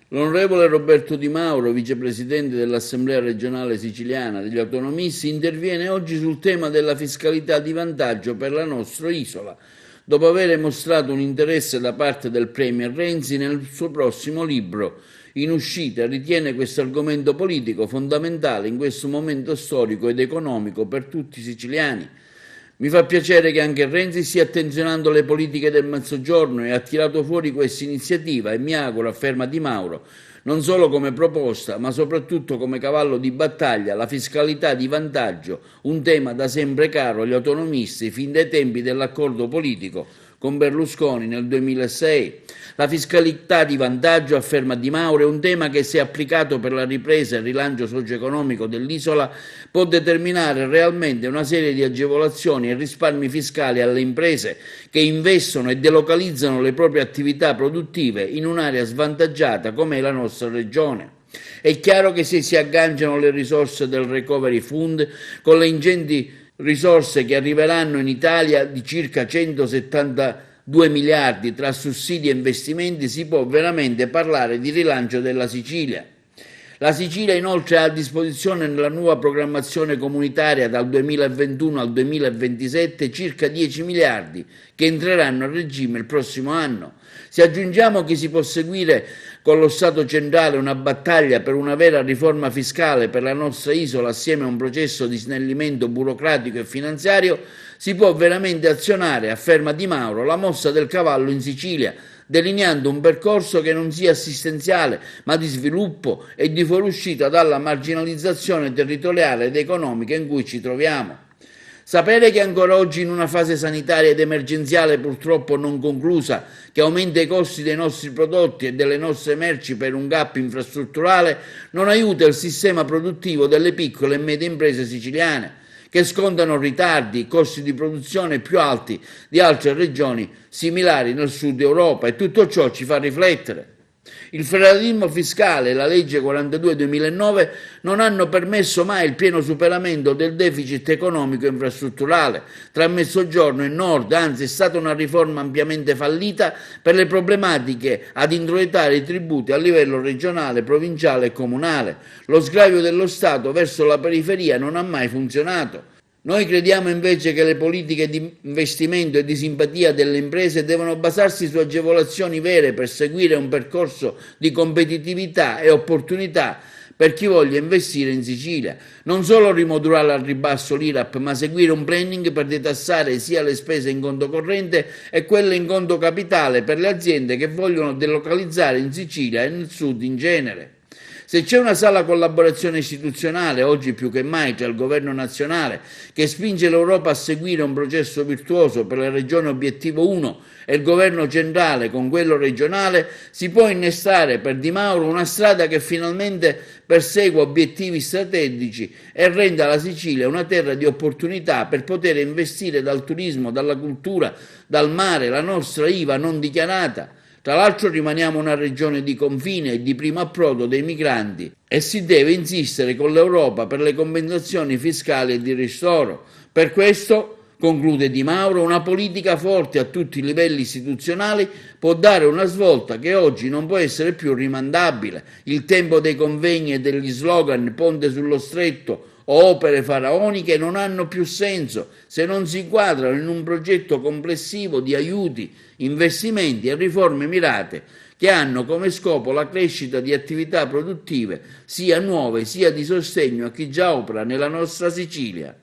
L'onorevole Roberto Di Mauro, vicepresidente dell'Assemblea regionale siciliana degli autonomisti, interviene oggi sul tema della fiscalità di vantaggio per la nostra isola, dopo aver mostrato un interesse da parte del Premier Renzi nel suo prossimo libro in uscita. Ritiene questo argomento politico fondamentale in questo momento storico ed economico per tutti i siciliani. Mi fa piacere che anche Renzi stia attenzionando le politiche del Mezzogiorno e ha tirato fuori questa iniziativa e mi auguro, afferma Di Mauro, non solo come proposta, ma soprattutto come cavallo di battaglia, la fiscalità di vantaggio, un tema da sempre caro agli autonomisti fin dai tempi dell'accordo politico con Berlusconi nel 2006. La fiscalità di vantaggio, afferma Di Mauro, è un tema che, se applicato per la ripresa e il rilancio socio-economico dell'isola, può determinare realmente una serie di agevolazioni e risparmi fiscali alle imprese che investono e delocalizzano le proprie attività produttive in un'area svantaggiata come è la nostra regione. È chiaro che se si agganciano le risorse del Recovery Fund con le ingenti risorse che arriveranno in Italia di circa 172 miliardi tra sussidi e investimenti, si può veramente parlare di rilancio della Sicilia. La Sicilia inoltre ha a disposizione nella nuova programmazione comunitaria dal 2021 al 2027 circa 10 miliardi che entreranno a regime il prossimo anno. Se aggiungiamo che si può seguire con lo Stato centrale una battaglia per una vera riforma fiscale per la nostra isola assieme a un processo di snellimento burocratico e finanziario, si può veramente azionare, afferma Di Mauro, la mossa del cavallo in Sicilia, delineando un percorso che non sia assistenziale, ma di sviluppo e di fuoriuscita dalla marginalizzazione territoriale ed economica in cui ci troviamo. Sapere che ancora oggi, in una fase sanitaria ed emergenziale purtroppo non conclusa, che aumenta i costi dei nostri prodotti e delle nostre merci per un gap infrastrutturale, non aiuta il sistema produttivo delle piccole e medie imprese siciliane, che scontano ritardi e costi di produzione più alti di altre regioni similari nel sud Europa, e tutto ciò ci fa riflettere. Il federalismo fiscale e la legge 42/2009 non hanno permesso mai il pieno superamento del deficit economico e infrastrutturale tra Mezzogiorno e Nord, anzi è stata una riforma ampiamente fallita per le problematiche ad introitare i tributi a livello regionale, provinciale e comunale. Lo sgravio dello Stato verso la periferia non ha mai funzionato. Noi crediamo invece che le politiche di investimento e di simpatia delle imprese devono basarsi su agevolazioni vere per seguire un percorso di competitività e opportunità per chi voglia investire in Sicilia. Non solo rimodulare al ribasso l'IRAP, ma seguire un planning per detassare sia le spese in conto corrente e quelle in conto capitale per le aziende che vogliono delocalizzare in Sicilia e nel sud in genere. Se c'è una sana collaborazione istituzionale, oggi più che mai, tra il governo nazionale, che spinge l'Europa a seguire un processo virtuoso per la regione obiettivo 1 e il governo centrale con quello regionale, si può innestare per Di Mauro una strada che finalmente persegua obiettivi strategici e renda la Sicilia una terra di opportunità per poter investire dal turismo, dalla cultura, dal mare, la nostra IVA non dichiarata. Tra l'altro rimaniamo una regione di confine e di primo approdo dei migranti e si deve insistere con l'Europa per le compensazioni fiscali e di ristoro. Per questo, conclude Di Mauro, una politica forte a tutti i livelli istituzionali può dare una svolta che oggi non può essere più rimandabile. Il tempo dei convegni e degli slogan Ponte sullo Stretto o opere faraoniche non hanno più senso se non si inquadrano in un progetto complessivo di aiuti, investimenti e riforme mirate che hanno come scopo la crescita di attività produttive sia nuove sia di sostegno a chi già opera nella nostra Sicilia.